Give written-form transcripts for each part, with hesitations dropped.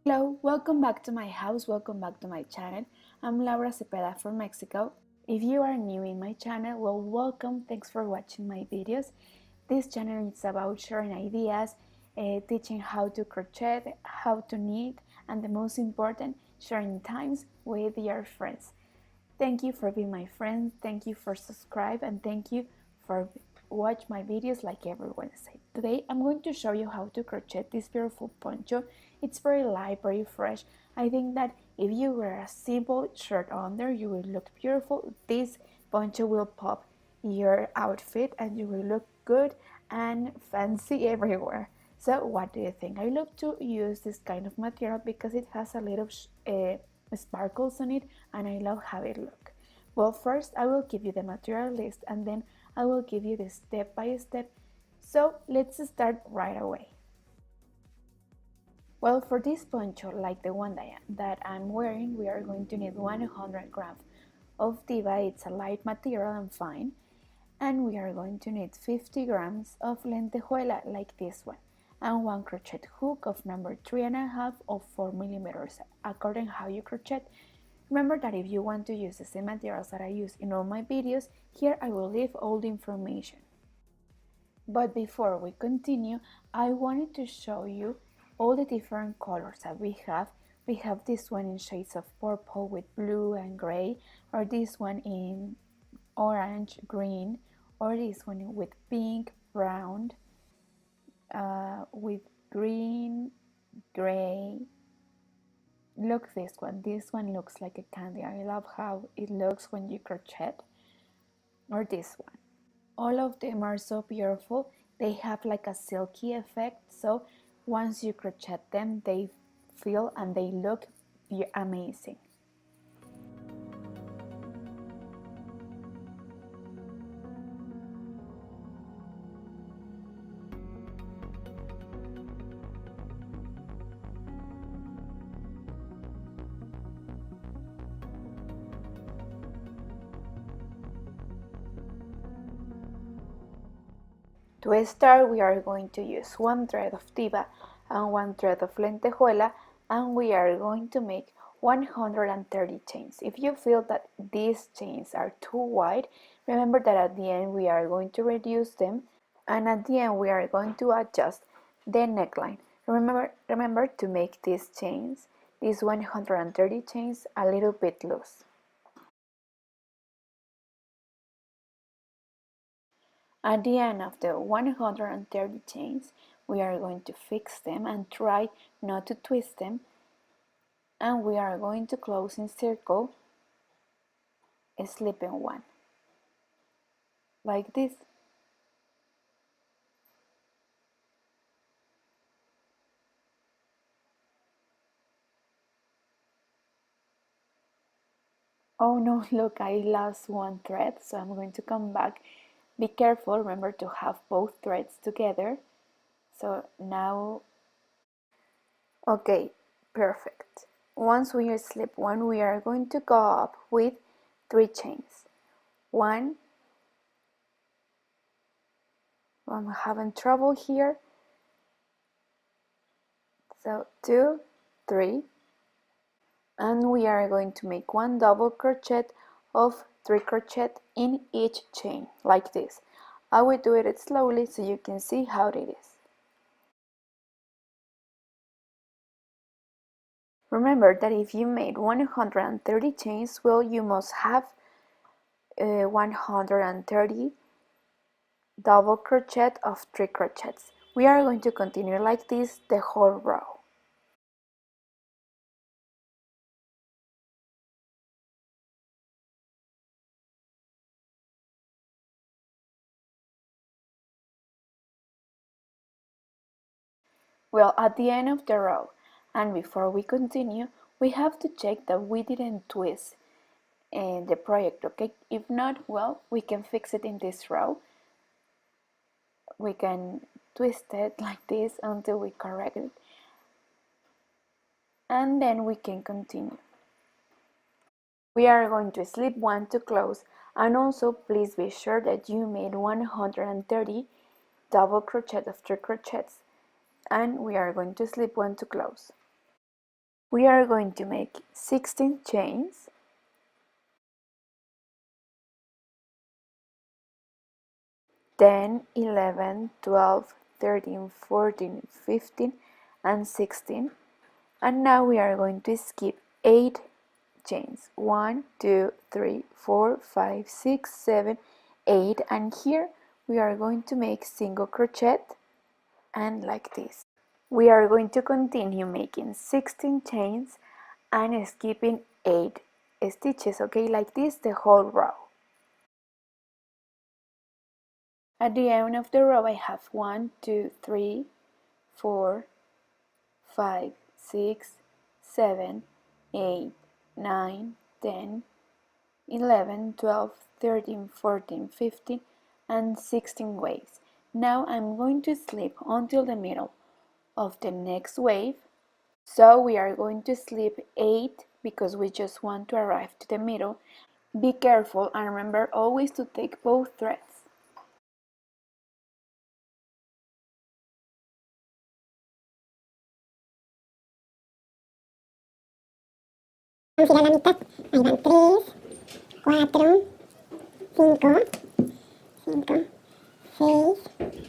Hello, welcome back to my house, welcome back to my channel. I'm Laura Cepeda from Mexico. If you are new in my channel, well, welcome, thanks for watching my videos. This channel is about sharing ideas, teaching how to crochet, how to knit, and the most important, sharing times with your friends. Thank you for being my friend, thank you for subscribe, and thank you for watch my videos like every Wednesday. Today I'm going to show you how to crochet this beautiful poncho. It's very light, very fresh. I think that if you wear a simple shirt under, you will look beautiful. This poncho will pop your outfit and you will look good and fancy everywhere. So what do you think? I love to use this kind of material because it has a little sparkles on it and I love how it looks. Well, first I will give you the material list and then I will give you the step by step. So let's start right away. Well, for this poncho, like the one that I'm wearing, we are going to need 100 grams of Diva. It's a light material and fine. And we are going to need 50 grams of lentejuela like this one and one crochet hook of number 3.5 or 4 millimeters according how you crochet. Remember that if you want to use the same materials that I use in all my videos, here I will leave all the information. But before we continue, I wanted to show you all the different colors that we have. We have this one in shades of purple with blue and gray, or this one in orange, green, or this one with pink, brown, with green, gray. Look this one looks like a candy. I love how it looks when you crochet. Or this one. All of them are so beautiful. They have like a silky effect, so once you crochet them, they feel and they look amazing. To start, we are going to use one thread of Diva and one thread of lentejuela, and we are going to make 130 chains. If you feel that these chains are too wide, remember that at the end we are going to reduce them, and at the end we are going to adjust the neckline. Remember to make these 130 chains, a little bit loose. At the end of the 130 chains, we are going to fix them and try not to twist them, and we are going to close in circle, slipping one, like this. Oh no, look, I lost one thread, so I'm going to come back. Be careful, remember to have both threads together. So now, okay, perfect. Once we slip one, we are going to go up with 3 chains. One, I'm having trouble here. So 2, 3, and we are going to make one double crochet of 3 crochet in each chain, like this. I will do it slowly so you can see how it is. Remember that if you made 130 chains, well, you must have 130 double crochet of 3 crochets. We are going to continue like this the whole row. Well, at the end of the row, and before we continue, we have to check that we didn't twist the project, okay? If not, well, we can fix it in this row. We can twist it like this until we correct it, and then we can continue. We are going to slip one to close, and also please be sure that you made 130 double crochet of 3 crochets, and we are going to slip one to close. We are going to make 16 chains, then 11, 12, 13, 14, 15 and 16, and now we are going to skip 8 chains, 1, 2, 3, 4, 5, 6, 7, 8, and here we are going to make single crochet and like this. We are going to continue making 16 chains and skipping 8 stitches, okay, like this the whole row. At the end of the row I have 1, 2, 3, 4, 5, 6, 7, 8, 9, 10, 11, 12, 13, 14, 15 and 16 waves. Now I'm going to slip until the middle of the next wave. So we are going to slip 8 because we just want to arrive to the middle. Be careful and remember always to take both threads. Vamos a ir a la mitad. Ahí van 3, 4, 5, 5, 6,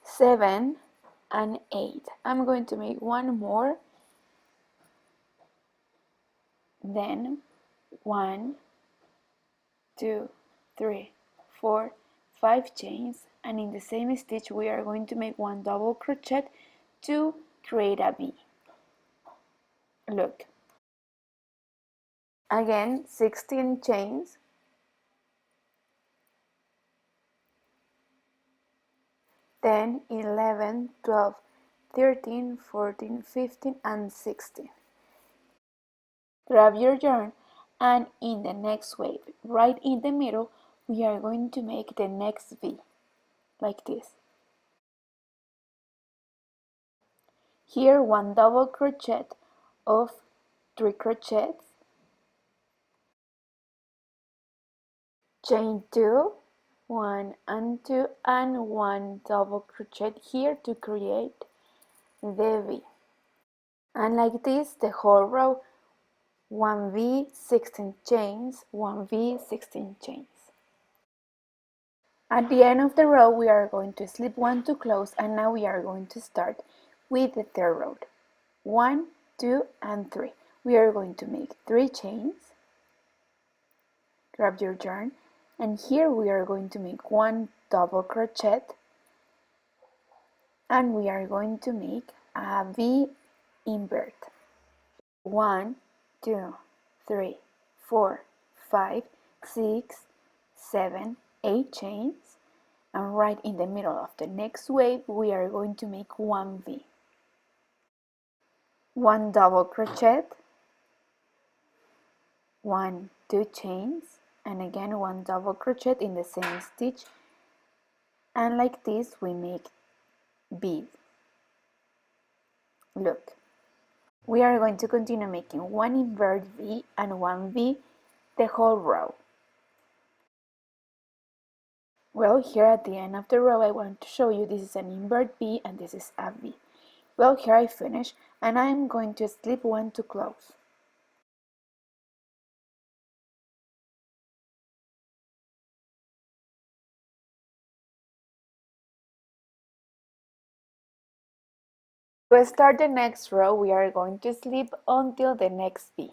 7 and 8. I'm going to make one more, then 1, 2, 3, 4, 5 chains, and in the same stitch we are going to make one double crochet to create a V. Look. Again 16 chains, then 11, 12, 13, 14, 15 and 16. Grab your yarn and in the next wave, right in the middle, we are going to make the next V, like this. Here one double crochet of 3 crochets, chain 2, 1 and 2 and 1 double crochet here to create the V. And like this the whole row, 1 V, 16 chains, 1 V, 16 chains. At the end of the row we are going to slip 1 to close, and now we are going to start with the third row. 1, 2 and 3. We are going to make 3 chains. Grab your yarn and here we are going to make 1 double crochet and we are going to make a V invert. 1, 2, 3, 4, 5, 6, 7, 8 chains, and right in the middle of the next wave we are going to make 1 V. 1 double crochet, 1, 2 chains, and again 1 double crochet in the same stitch, and like this we make V. Look. We are going to continue making 1 invert V and 1 V the whole row. Well, here at the end of the row I want to show you this is an invert V and this is a V. Well, here I finish and I'm going to slip 1 to close. To start the next row we are going to slip until the next V.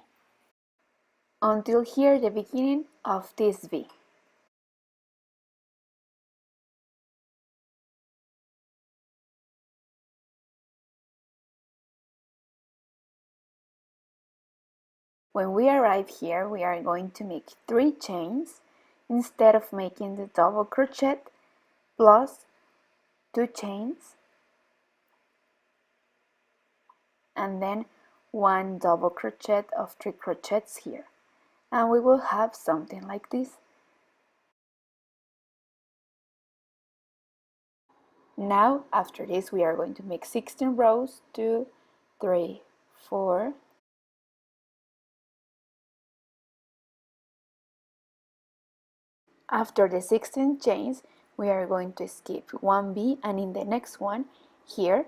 Until here the beginning of this V. When we arrive here, we are going to make 3 chains instead of making the double crochet plus 2 chains and then 1 double crochet of 3 crochets here, and we will have something like this. Now after this we are going to make 16 rows, 2, 3, 4, after the 16 chains we are going to skip 1 V, and in the next one here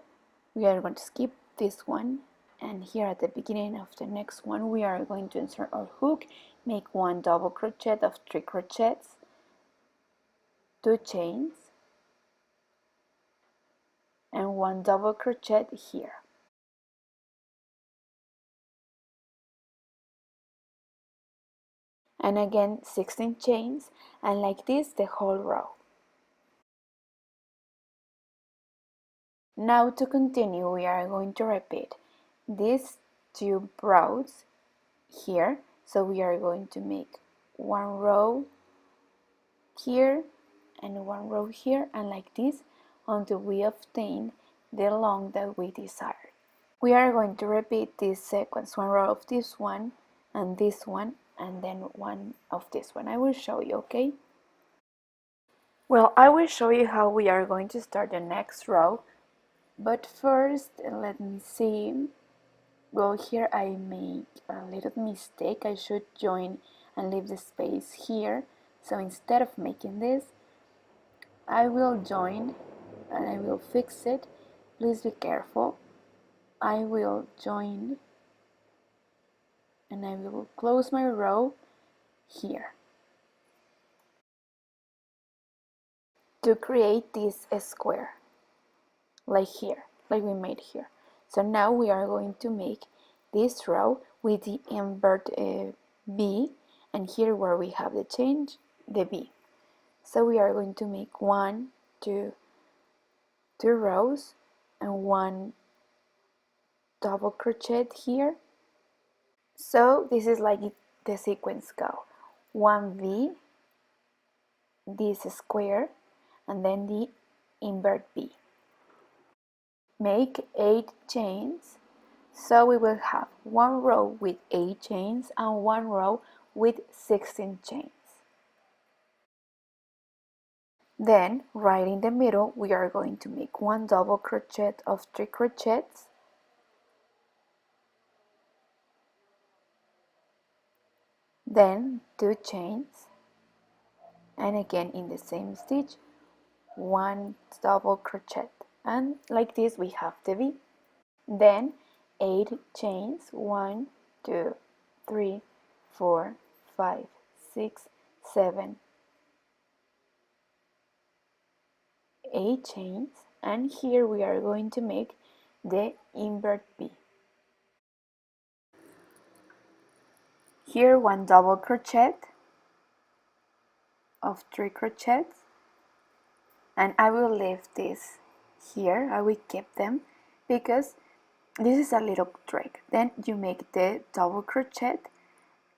we are going to skip this one and here at the beginning of the next one we are going to insert our hook, make one double crochet of 3 crochets, 2 chains, and one double crochet here. And again 16 chains, and like this the whole row. Now to continue we are going to repeat these 2 rows here, so we are going to make one row here and one row here, and like this until we obtain the long that we desire. We are going to repeat this sequence, one row of this one and this one and then one of this one. I will show you, okay? Well, I will show you how we are going to start the next row, but first let me see. Well, here I make a little mistake. I should join and leave the space here. So instead of making this, I will join and I will fix it. Please be careful. I will join and I will close my row here to create this square, like here, like we made here. So now we are going to make this row with the invert B, and here where we have the change, the B. So we are going to make two rows and one double crochet here. So this is like the sequence go: one V, this square, and then the invert B. Make 8 chains, so we will have one row with 8 chains and one row with 16 chains. Then right in the middle we are going to make one double crochet of 3 crochets, then 2 chains, and again in the same stitch one double crochet, and like this we have the V. Then 8 chains, 1 2 3 4 5 6 7 8 chains, and here we are going to make the invert B. Here one double crochet of 3 crochets, and I will leave this here. I will keep them because this is a little trick. Then you make the double crochet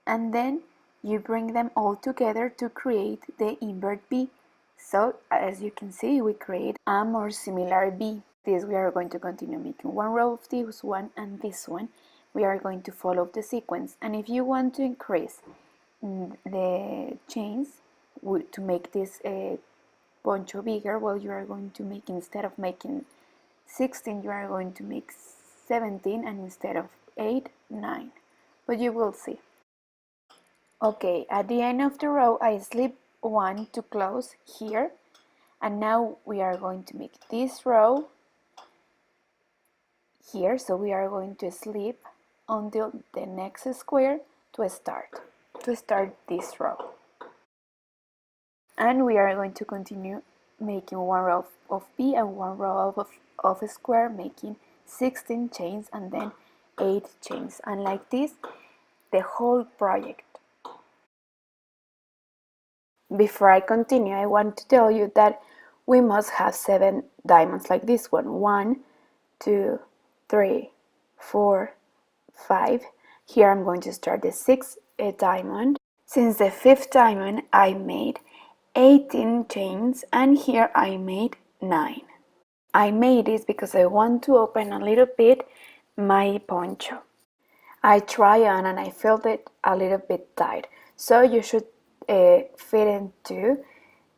and then you bring them all together to create the invert B. So as you can see, we create a more similar B. This we are going to continue making one row of this one and this one. We are going to follow the sequence, and if you want to increase the chains to make this poncho bigger, well, you are going to make, instead of making 16, you are going to make 17, and instead of 8, 9. But you will see. Okay, at the end of the row I slip one to close here, and now we are going to make this row here, so we are going to slip until the next square to start this row. And we are going to continue making one row of B and one row of a square, making 16 chains and then 8 chains, and like this the whole project. Before I continue, I want to tell you that we must have 7 diamonds like this one. 1 2 3 4 5. Here I'm going to start the 6th diamond. Since the 5th diamond I made 18 chains, and here I made 9. I made this because I want to open a little bit my poncho. I try on and I felt it a little bit tight, so you should fit into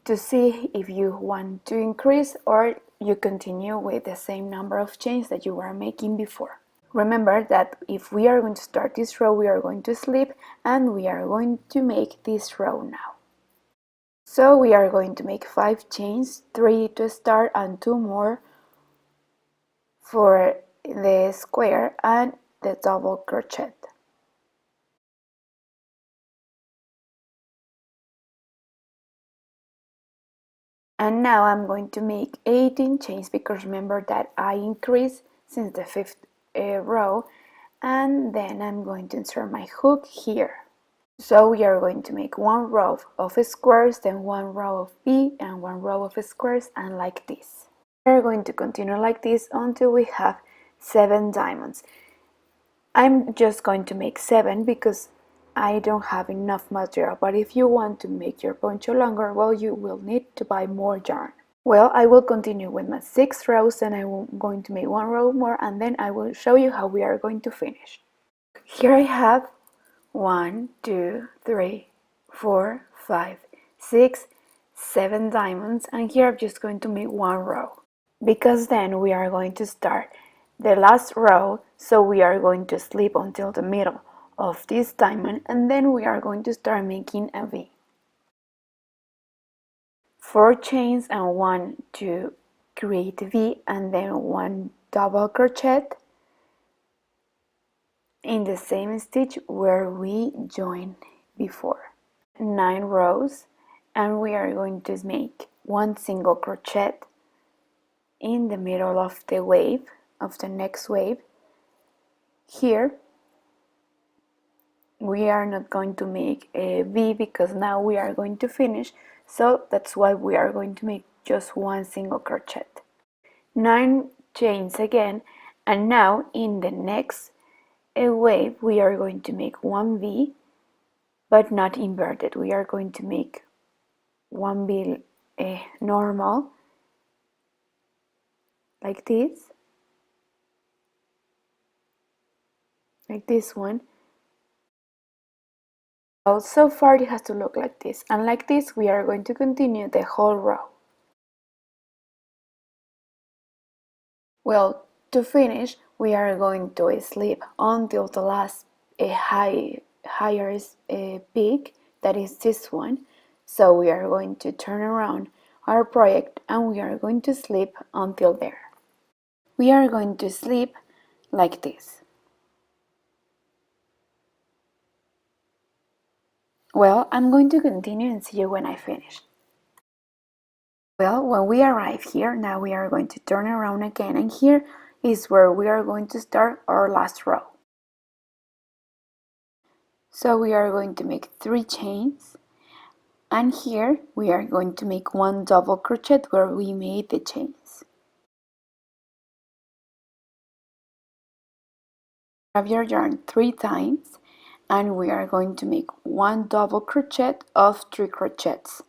to see if you want to increase or you continue with the same number of chains that you were making before. Remember that if we are going to start this row, we are going to slip and we are going to make this row now. So we are going to make 5 chains, 3 to start and 2 more for the square, and the double crochet. And now I'm going to make 18 chains, because remember that I increased since the 5th row, and then I'm going to insert my hook here. So we are going to make one row of squares, then one row of V and one row of squares, and like this. We are going to continue like this until we have 7 diamonds. I'm just going to make 7 because I don't have enough material, but if you want to make your poncho longer, well, you will need to buy more yarn. Well, I will continue with my 6 rows, and I'm going to make one row more, and then I will show you how we are going to finish. Here I have 1, 2, 3, 4, 5, 6, 7 diamonds, and here I'm just going to make one row, because then we are going to start the last row, so we are going to slip until the middle of this diamond, and then we are going to start making a V. 4 chains and 1 to create a V, and then 1 double crochet in the same stitch where we joined before. 9 rows, and we are going to make 1 single crochet in the middle of the wave, of the next wave. Here we are not going to make a V because now we are going to finish, so that's why we are going to make just 1 single crochet. 9 chains again, and now in the next wave we are going to make 1 V, but not inverted. We are going to make 1 V normal, like this one. Well, so far it has to look like this, and like this we are going to continue the whole row. Well, to finish we are going to slip until the last higher peak, that is this one. So we are going to turn around our project and we are going to slip until there. We are going to slip like this. Well, I'm going to continue and see you when I finish. Well, when we arrive here, now we are going to turn around again, and here is where we are going to start our last row. So we are going to make 3 chains, and here we are going to make 1 double crochet where we made the chains. Grab your yarn 3 times, and we are going to make 1 double crochet of 3 crochets.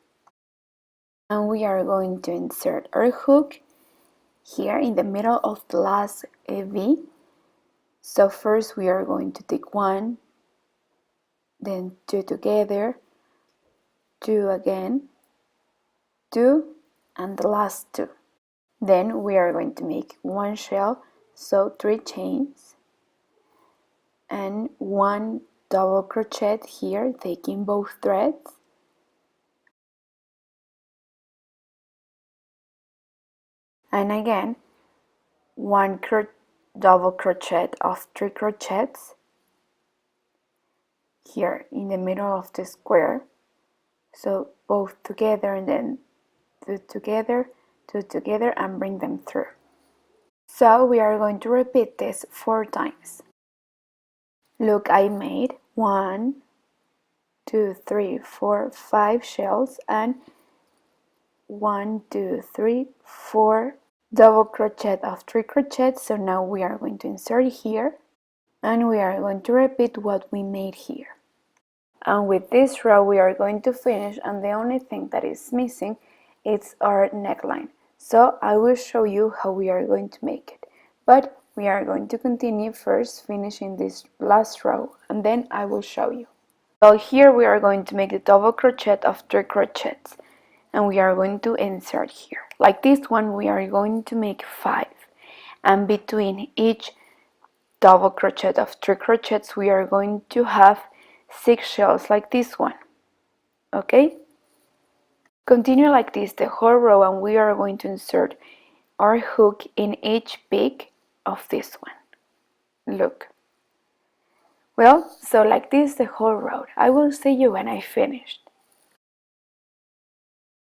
And we are going to insert our hook here in the middle of the last V. So first we are going to take 1, then 2 together, 2 again, 2, and the last 2. Then we are going to make 1 shell, so 3 chains, and 1 double crochet here, taking both threads, and again 1 double crochet of 3 crochets here in the middle of the square, so both together, and then 2 together, 2 together, and bring them through. So we are going to repeat this 4 times. Look, I made 1, 2, 3, 4, 5 shells, and 1, 2, 3, 4 double crochet of 3 crochets. So now we are going to insert here, and we are going to repeat what we made here. And with this row we are going to finish, and the only thing that is missing is our neckline. So I will show you how we are going to make it, but we are going to continue first finishing this last row, and then I will show you. Well, here we are going to make the double crochet of 3 crochets, and we are going to insert here. Like this one we are going to make 5, and between each double crochet of 3 crochets we are going to have 6 shells like this one. Okay? Continue like this the whole row, and we are going to insert our hook in each peak of this one. Look. Well, so like this the whole row. I will see you when I finished.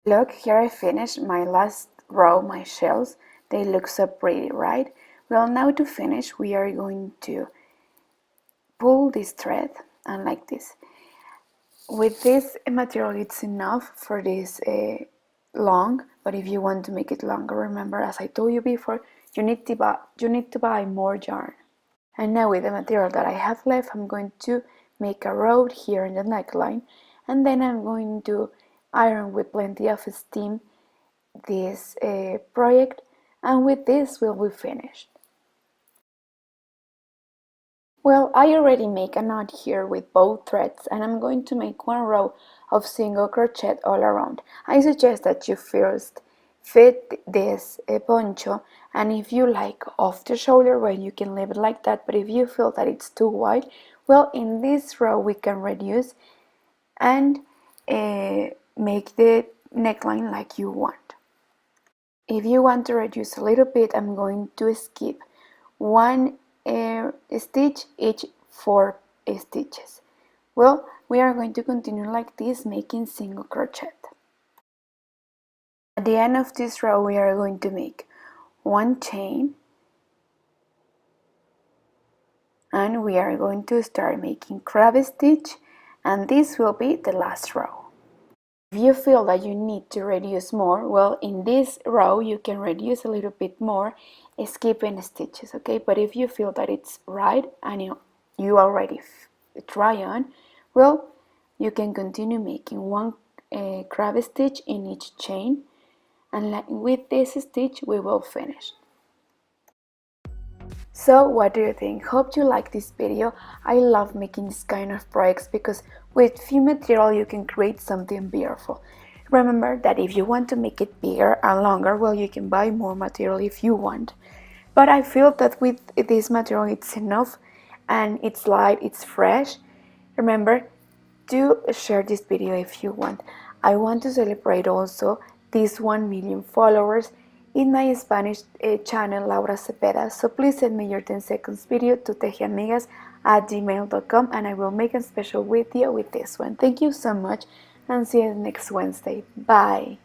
Look, here I finished my last row, my shells. They look so pretty, right? Well, now to finish, we are going to pull this thread and like this. With this material, it's enough for this long, but if you want to make it longer, remember, as I told you before, you need to buy more yarn. And now with the material that I have left, I'm going to make a row here in the neckline, and then I'm going to iron with plenty of steam this project, and with this we'll be finished. Well, I already make a knot here with both threads, and I'm going to make one row of single crochet all around. I suggest that you first fit this poncho, and if you like off the shoulder, well, you can leave it like that, but if you feel that it's too wide, well, in this row we can reduce and make the neckline like you want. If you want to reduce a little bit, I'm going to skip one stitch each 4 stitches. Well, we are going to continue like this, making single crochet. At the end of this row, we are going to make one chain, and we are going to start making crab stitch, and this will be the last row. If you feel that you need to reduce more, well, in this row you can reduce a little bit more, skipping stitches, okay? But if you feel that it's right and you already try on, well, you can continue making one crab stitch in each chain, and like with this stitch we will finish. So what do you think? Hope you like this video. I love making this kind of projects because with few material you can create something beautiful. Remember that if you want to make it bigger and longer, well, you can buy more material if you want. But I feel that with this material it's enough, and it's light, it's fresh. Remember to share this video if you want. I want to celebrate also these 1 million followers in my Spanish channel, Laura Cepeda. So please send me your 10 seconds video to tejiamigas@gmail.com, and I will make a special video with this one. Thank you so much, and see you next Wednesday. Bye!